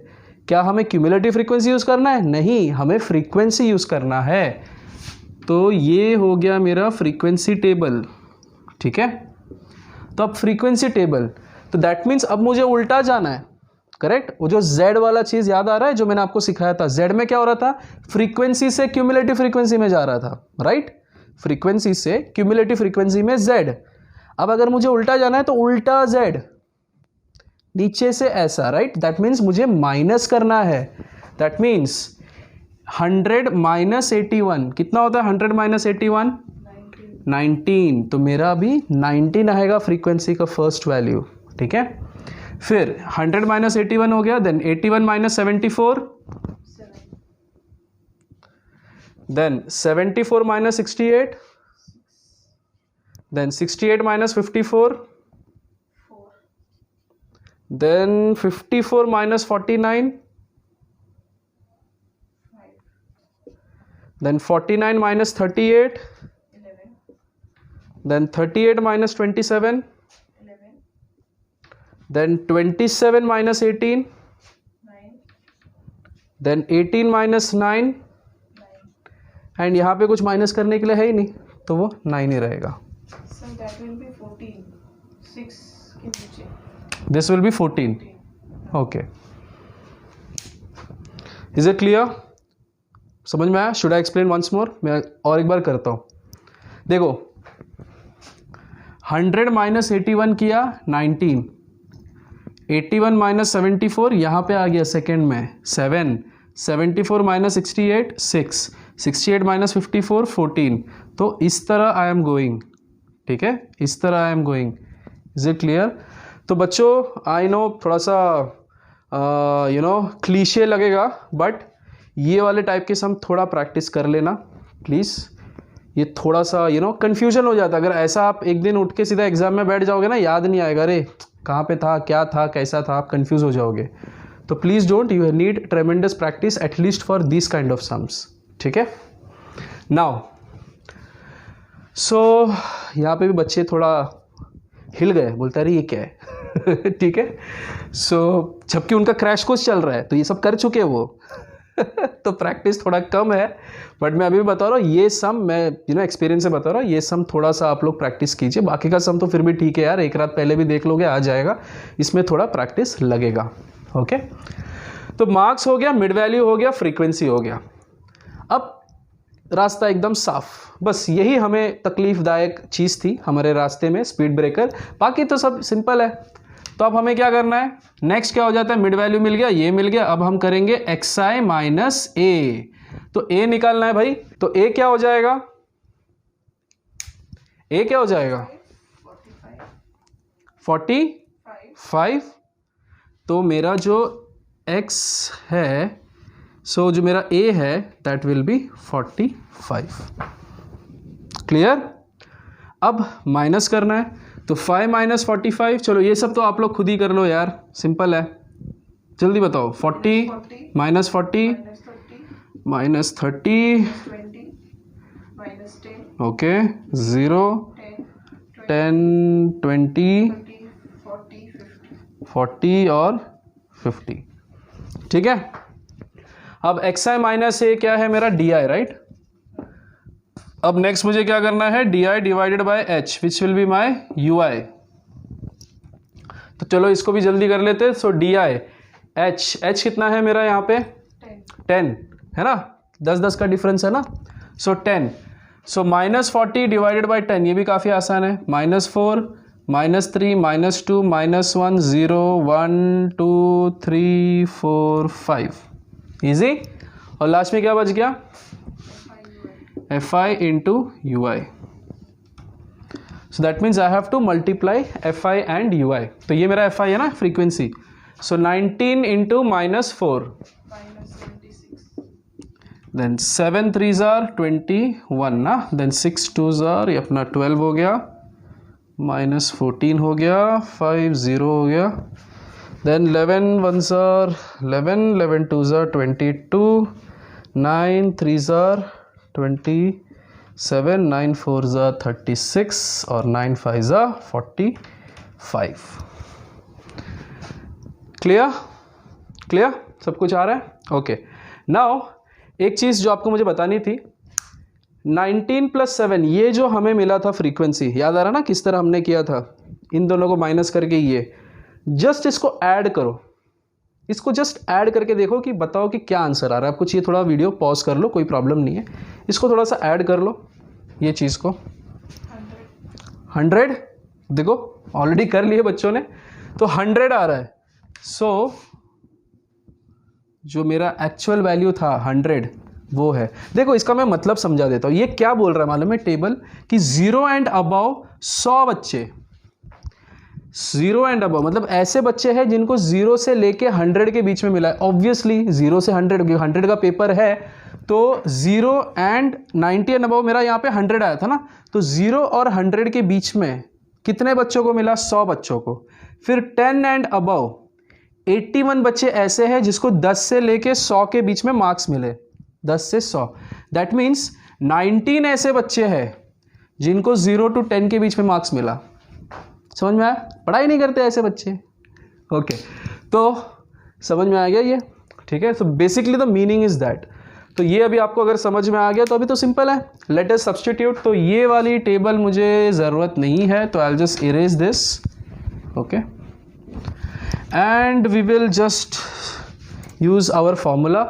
क्या हमें क्यूमुलेटिव फ्रीक्वेंसी यूज़ करना है? नहीं, हमें फ्रीक्वेंसी यूज़ करना है। तो ये हो गया मेरा फ्रीक्वेंसी टेबल, ठीक है। तो अब फ्रीक्वेंसी टेबल, तो दैट मीन्स अब मुझे उल्टा जाना है, करेक्ट। वो जो Z वाला चीज़ याद आ रहा है जो मैंने आपको सिखाया था। Z में क्या हो रहा था, फ्रीक्वेंसी से क्यूमुलेटिव फ्रीक्वेंसी में जा रहा था, राइट। फ्रीक्वेंसी से क्यूमुलेटिव फ्रीक्वेंसी में Z। अब अगर मुझे उल्टा जाना है तो उल्टा Z, नीचे से ऐसा, राइट। दैट मीन्स मुझे माइनस करना है। दैट मीन्स 100 माइनस 81 कितना होता है, 100 माइनस 81 19। तो मेरा भी 19 आएगा फ्रीक्वेंसी का फर्स्ट वैल्यू, ठीक है। फिर 100 माइनस 81 हो गया, then 81 minus 74, then 74 minus 68, then 68 minus 54, 4, then 54 minus 49, 5, then 49 minus 38, 11, then 38 minus 27, 11, then 27 minus 18, 9, then 18 minus 9, 9. And यहाँ पे कुछ माइनस करने के लिए है ही नहीं, तो वो 9 ही रहेगा. So that will be 14. 6 के नीचे. This will be 14. 14. Okay, is it clear? समझ में आया? Should I explain once more? मैं और एक बार करता हूँ. देखो 100 माइनस 81 किया 19, 81 माइनस 74 यहाँ पे आ गया सेकेंड में 7, 74 माइनस 68 6, 68 माइनस 54 14. तो इस तरह आई एम गोइंग. ठीक है, इस तरह I am going. Is it clear? तो बच्चों आई नो थोड़ा सा क्लीशे लगेगा, बट ये वाले टाइप के सम थोड़ा प्रैक्टिस कर लेना प्लीज़. ये थोड़ा सा कन्फ्यूजन हो जाता है. अगर ऐसा आप एक दिन उठ के सीधा एग्जाम में बैठ जाओगे ना, याद नहीं आएगा, अरे कहाँ पे था, क्या था, कैसा था, आप कंफ्यूज हो जाओगे. तो please don't, you need ट्रेमेंडस practice at least for this kind of sums. ठीक है. नाउ सो यहाँ पे भी बच्चे थोड़ा हिल गए, बोलते अरे ये क्या है. ठीक है. सो जबकि उनका क्रैश कोर्स चल रहा है, तो ये सब कर चुके हैं वो. तो प्रैक्टिस थोड़ा कम है, बट मैं अभी भी बता रहा हूँ ये सम मैं एक्सपीरियंस से बता रहा हूँ. ये सम थोड़ा सा आप लोग प्रैक्टिस कीजिए. बाकी का सम तो फिर भी ठीक है यार, एक रात पहले भी देख लोगे, आ जाएगा. इसमें थोड़ा प्रैक्टिस लगेगा. ओके. तो मार्क्स हो गया, मिड वैल्यू हो गया, फ्रीक्वेंसी हो गया. अब रास्ता एकदम साफ. बस यही हमें तकलीफदायक चीज़ थी हमारे रास्ते में, स्पीड ब्रेकर. बाकी तो सब सिंपल है. तो अब हमें क्या करना है, नेक्स्ट क्या हो जाता है, मिड वैल्यू मिल गया, ये मिल गया. अब हम करेंगे xi माइनस ए. तो a निकालना है भाई. तो a क्या हो जाएगा, a क्या हो जाएगा 45. तो मेरा जो x है, सो जो मेरा a है दैट विल बी 45. क्लियर? अब माइनस करना है. तो 5 माइनस 45, चलो ये सब तो आप लोग खुद ही कर लो यार, सिंपल है. जल्दी बताओ. 40 माइनस 40 माइनस 30, 20, minus 10, ओके, 0 10, 10 20 30, 40, 50. 40 और 50. ठीक है. अब xi माइनस ए क्या है मेरा, di, राइट. अब नेक्स्ट मुझे क्या करना है, di divided by h which will be my ui. तो चलो इसको भी जल्दी कर लेते. सो di h कितना है मेरा यहाँ पे 10 है ना, 10 का डिफरेंस है ना. सो 10. सो माइनस 40 डिवाइडेड बाई 10, ये भी काफ़ी आसान है. -4 -3 -2 -1 0 1 2 3 4 5. इजी. और लास्ट में क्या बच गया, fi into ui. So that means I have to multiply fi and ui. तो ये मेरा fi है ना, frequency. So 19 into -4, minus 76. Then 7 3s are 21 ना, देन 6 2s are ये अपना 12 हो गया, -14 हो गया, 5 0 हो गया, then 11 1s are 11, 11 2s are 22, 9 3s are 27, 9 4s are 36 और 9 5s are 45. क्लियर? सब कुछ आ रहा है? ओके. नाउ एक चीज़ जो आपको मुझे बतानी थी, 19 + 7 ये जो हमें मिला था फ्रीक्वेंसी, याद आ रहा ना किस तरह हमने किया था, इन दोनों को माइनस करके. ये जस्ट इसको ऐड करो, इसको जस्ट ऐड करके देखो कि बताओ कि क्या आंसर आ रहा है. आपको चाहिए थोड़ा वीडियो पॉज कर लो, कोई प्रॉब्लम नहीं है. इसको थोड़ा सा ऐड कर लो, ये चीज़ को 100 देखो ऑलरेडी कर लिए बच्चों ने. तो 100 आ रहा है. सो जो मेरा एक्चुअल वैल्यू था 100 वो है. देखो इसका मैं मतलब समझा देता हूँ. ये क्या बोल रहा है मालूम है टेबल, कि 0 एंड अबव 100 बच्चे, 0 एंड अबव मतलब ऐसे बच्चे हैं जिनको 0 से लेके 100 के बीच में मिला है. ऑब्वियसली 0 से 100 का पेपर है तो 0 एंड 90 एंड अबव मेरा यहाँ पे 100 आया था ना, तो 0 और 100 के बीच में कितने बच्चों को मिला? 100 बच्चों को। फिर 10 एंड अबव 81 बच्चे ऐसे हैं जिसको 10 से लेके 100 के बीच में मार्क्स मिले, 10 से 100। दैट मीन्स 19 ऐसे बच्चे हैं जिनको 0 to 10 के बीच में मार्क्स मिला। समझ में आया? पढ़ाई नहीं करते ऐसे बच्चे। ओके, तो समझ में आ गया ये, ठीक है। So basically the meaning is that. तो ये अभी आपको अगर समझ में आ गया तो अभी तो सिंपल है। Let us substitute. तो ये वाली टेबल मुझे ज़रूरत नहीं है, तो I will just erase this. Okay, and we will just use our formula.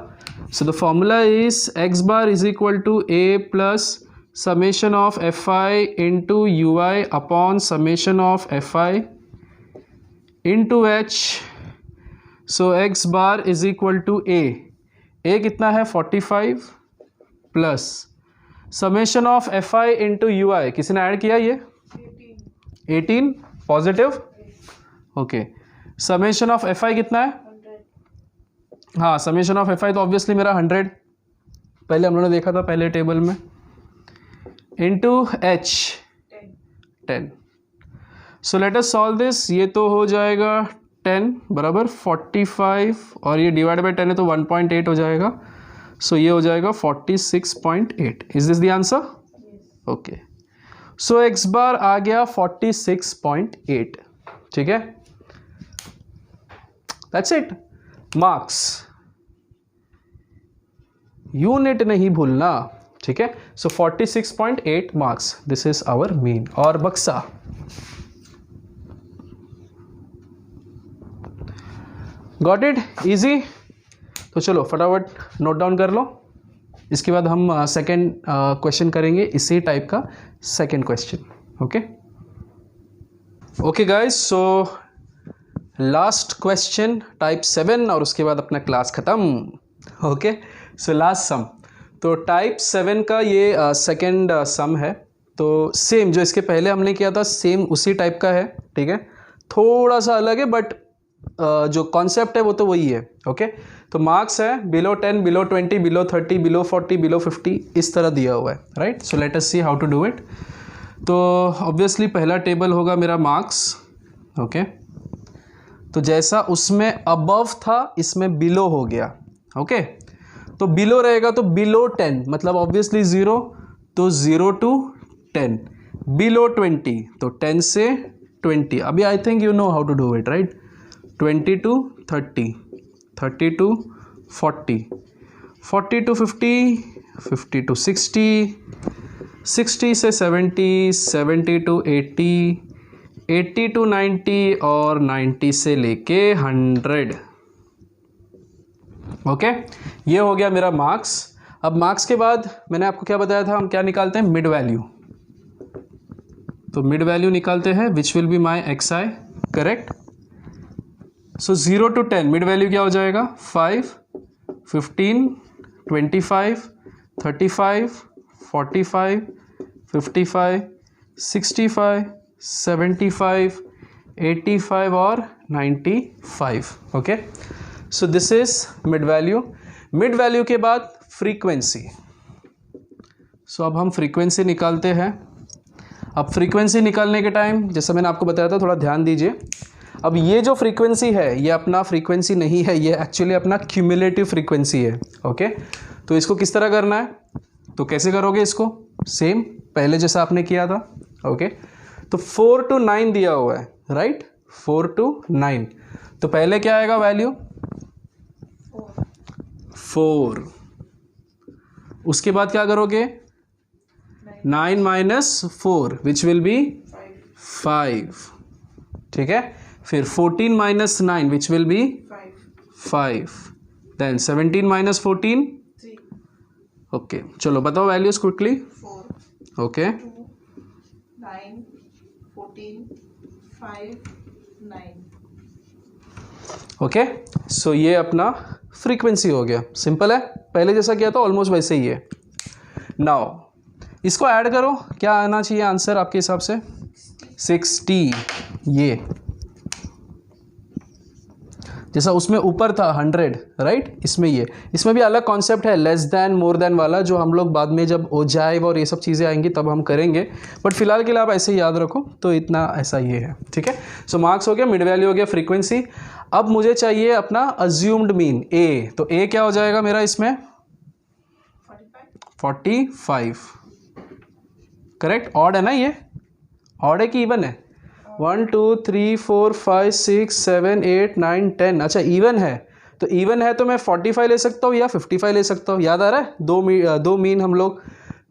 So the formula is x bar is equal to a plus summation of fi into ui upon summation of fi into h. So x bar is equal to a कितना है? 45 plus summation of fi into ui, किसी ने add किया ये? 18 positive. Okay, summation of fi कितना है? 100। हाँ, summation of fi तो ऑब्वियसली मेरा 100 पहले हम लोगों ने देखा था पहले टेबल में, into h 10। So let us solve this. ये तो हो जाएगा 10 बराबर 45 और ये डिवाइड बाई 10 है तो 1.8 हो जाएगा। सो ये हो जाएगा 46.8। Is this the answer? Okay, so x bar आ गया 46.8। ठीक है, दैट्स इट। मार्क्स यूनिट नहीं भूलना, ठीक है। So 46.8 marks, this is our mean. और बक्सा गॉट इट? इजी। तो चलो फटाफट नोट डाउन कर लो, इसके बाद हम सेकेंड क्वेश्चन करेंगे इसी टाइप का second question. Okay okay guys, so last question type 7 और उसके बाद अपना क्लास ख़त्म। ओके, सो लास्ट सम। तो टाइप 7 का ये सेकेंड सम है। तो सेम जो इसके पहले हमने किया था सेम उसी टाइप का है, ठीक है। थोड़ा सा अलग है बट जो कॉन्सेप्ट है वो तो वही है। ओके, तो मार्क्स है below 10, below 20, below 30, below 40, below 50, इस तरह दिया हुआ है, right. So let us see how to do it. तो ऑब्वियसली पहला टेबल होगा मेरा मार्क्स। ओके, तो जैसा उसमें अबव था इसमें बिलो हो गया। ओके, तो बिलो रहेगा तो बिलो 10 मतलब ऑब्वियसली 0, तो 0 to 10। बिलो 20 तो 10 से 20। अभी I think you know how to do it, right. 20 to 30, 30 to 40, 40 to 50, 50 to 60, 60 से 70, 70 to 80, 80 to 90 और 90 से लेके 100। ओके, ये हो गया मेरा मार्क्स। अब मार्क्स के बाद मैंने आपको क्या बताया था, हम क्या निकालते हैं? Mid value. तो मिड वैल्यू निकालते हैं विच will be my xi, correct. So 0 to 10 mid value क्या हो जाएगा? 5, 15, 25, 35, 45, 55, 65, 75, 85 और 95। Okay, so this is mid value. Mid value के बाद फ्रीक्वेंसी। सो अब हम फ्रीक्वेंसी निकालते हैं। अब फ्रीक्वेंसी निकालने के टाइम जैसा मैंने आपको बताया था, थोड़ा ध्यान दीजिए। अब ये जो फ्रीक्वेंसी है ये अपना फ्रीक्वेंसी नहीं है, ये एक्चुअली अपना क्यूमुलेटिव फ्रीक्वेंसी है। ओके, तो इसको किस तरह करना है? तो कैसे करोगे इसको? सेम पहले जैसा आपने किया था। ओके, तो 4 to 9 दिया हुआ है, राइट। 4 to 9, तो पहले क्या आएगा वैल्यू? 4। उसके बाद क्या करोगे? 9 minus 4 विच विल बी 5, ठीक है। फिर 14 minus 9 which will be 5, then 17 minus 14 3। Okay, चलो बताओ values quickly. 4, okay, 2, 9, 14, 5, 9। Okay, so ये अपना फ्रीक्वेंसी हो गया। सिंपल है, पहले जैसा किया था ऑलमोस्ट वैसे ही है। नाउ इसको ऐड करो, क्या आना चाहिए आंसर आपके हिसाब से? 60। ये जैसा उसमें ऊपर था 100, राइट, इसमें ये, इसमें भी अलग कॉन्सेप्ट है लेस दैन मोर देन वाला, जो हम लोग बाद में जब ओजाइव और ये सब चीज़ें आएंगी तब हम करेंगे, बट फिलहाल के लिए आप ऐसे ही याद रखो। तो इतना ऐसा ये है, ठीक है। सो मार्क्स हो गया, मिड वैल्यू हो गया, फ्रीक्वेंसी। अब मुझे चाहिए अपना अज्यूम्ड मीन ए, तो ए क्या हो जाएगा मेरा इसमें 45, करेक्ट। ऑड है ना, ये ऑड है कि इवन है? 1 2 3 4 5 6 7 8 9 10, अच्छा इवन है, तो इवन है तो मैं 45 ले सकता हूँ या 55 ले सकता हूँ, याद आ रहा है? दो मीन हम लोग,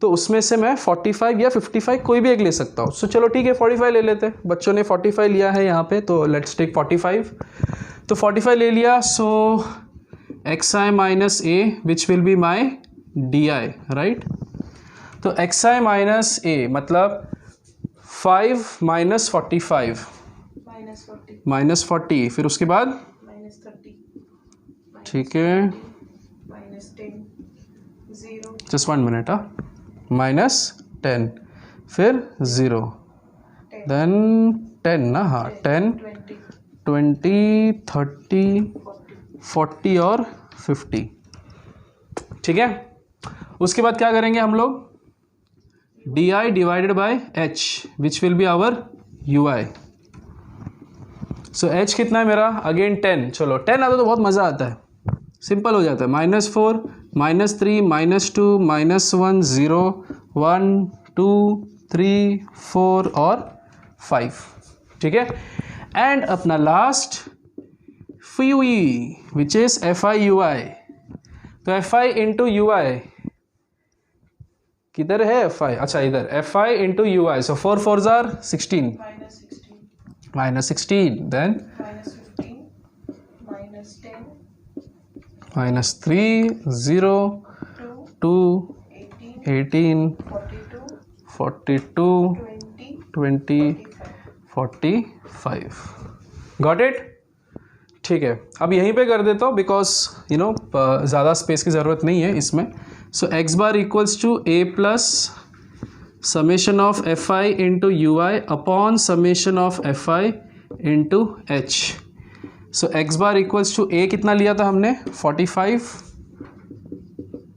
तो उसमें से मैं 45 या 55 कोई भी एक ले सकता हूँ। सो चलो ठीक है, 45 ले लेते हैं, बच्चों ने 45 लिया है यहाँ पे, तो लेट्स टेक 45। तो 45 ले लिया, सो xi minus A which will be my D I, right. तो xi माइनस ए मतलब 5 माइनस 45 माइनस 40, फिर उसके बाद -30, ठीक है, -10, 0, जस्ट 1 मिनट, -10, फिर 0, देन 10 ना, हाँ 10 20 30 40 और 50, ठीक है। उसके बाद क्या करेंगे हम लोग, d i divided by h which will be our u i. So h कितना है मेरा, अगेन 10, चलो 10 आता तो बहुत मज़ा आता है, सिंपल हो जाता है, -4 -3 -2 -1 0 1 2 3 4 और 5, ठीक है। एंड अपना last FI which is FI तो FI इंटू UI किधर है FI, अच्छा इधर, FI into UI, so 4 4s are 16, -16, then -10, -3 0 2 18 42 20 45, got it, ठीक है। अब यहीं पे कर देता हूँ बिकॉज यू नो ज़्यादा स्पेस की ज़रूरत नहीं है इसमें। So x bar equals to a plus summation of FI into UI upon summation of FI into H। So x bar equals to a कितना लिया था हमने 45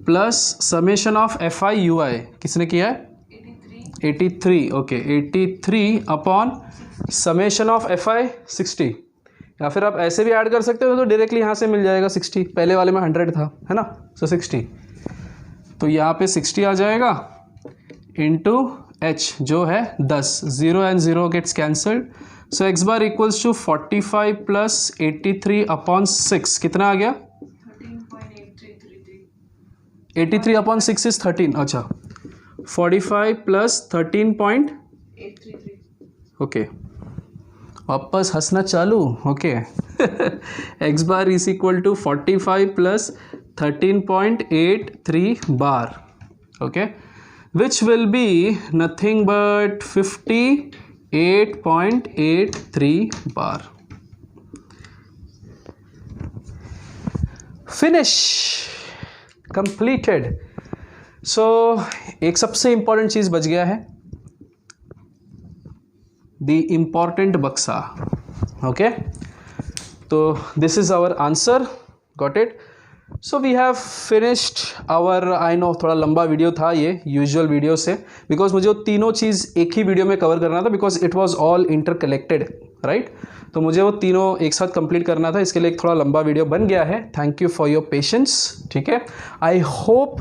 plus summation of FI UI किसने किया है 83, okay 83 upon summation of FI 60, या फिर आप ऐसे भी ऐड कर सकते हो तो डायरेक्टली यहाँ से मिल जाएगा 60, पहले वाले में 100 था, है ना, सो 60, तो यहाँ पे 60 आ जाएगा इंटू H जो है 10, 0 and 0 gets cancelled. So x bar equals to 45 plus 83 upon 6 कितना आ गया 83 अपॉन 6 इज 13, अच्छा 45 प्लस 13.833, ओके वापस हंसना चालू, okay x bar is equal to 45 plus 13.83 bar, okay which will be nothing but 58.83 bar. Finish, completed. So एक सबसे important चीज बच गया है, द इम्पॉर्टेंट बक्सा, ओके, तो this is our answer, got it. So we have finished our, I know थोड़ा लंबा वीडियो था ये यूजुअल वीडियो से, बिकॉज मुझे वो तीनों चीज़ एक ही वीडियो में कवर करना था, because it was all interconnected, right, तो मुझे वो तीनों एक साथ कंप्लीट करना था, इसके लिए एक थोड़ा लंबा वीडियो बन गया है। Thank you for your patience, ठीक है। आई होप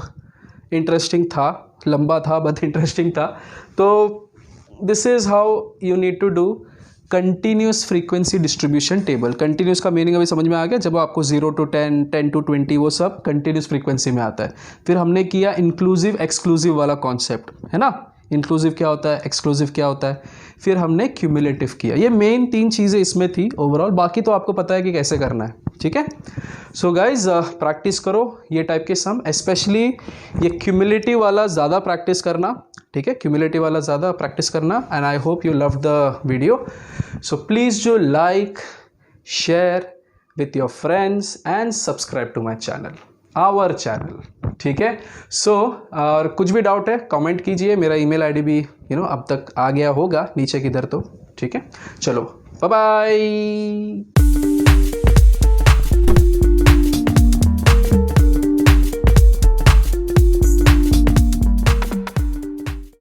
इंटरेस्टिंग था, लंबा था बट इंटरेस्टिंग था। तो this is how you need to do continuous frequency distribution table. Continuous का मीनिंग अभी समझ में आ गया, जब आपको 0 to 10, 10 to 20 वो सब कंटिन्यूस फ्रीक्वेंसी में आता है। फिर हमने किया इंक्लूसिव एक्सक्लूसिव वाला कॉन्सेप्ट, है ना, इंक्लूसिव क्या होता है, एक्सक्लूसिव क्या होता है, फिर हमने क्यूमुलेटिव किया। ये मेन 3 चीज़ें इसमें थी ओवरऑल, बाकी तो आपको पता है कि कैसे करना है, ठीक है। सो गाइज प्रैक्टिस करो ये टाइप के सम, स्पेशली ये क्यूमुलेटिव वाला ज़्यादा प्रैक्टिस करना, ठीक है, क्यूमुलेटिव वाला ज़्यादा प्रैक्टिस करना। And I hope you love the video, so please do like, share with your friends and subscribe to my channel, our channel, ठीक है। सो और कुछ भी डाउट है कमेंट कीजिए, मेरा ईमेल आईडी भी अब तक आ गया होगा नीचे किधर, तो ठीक है। चलो बाय बाय।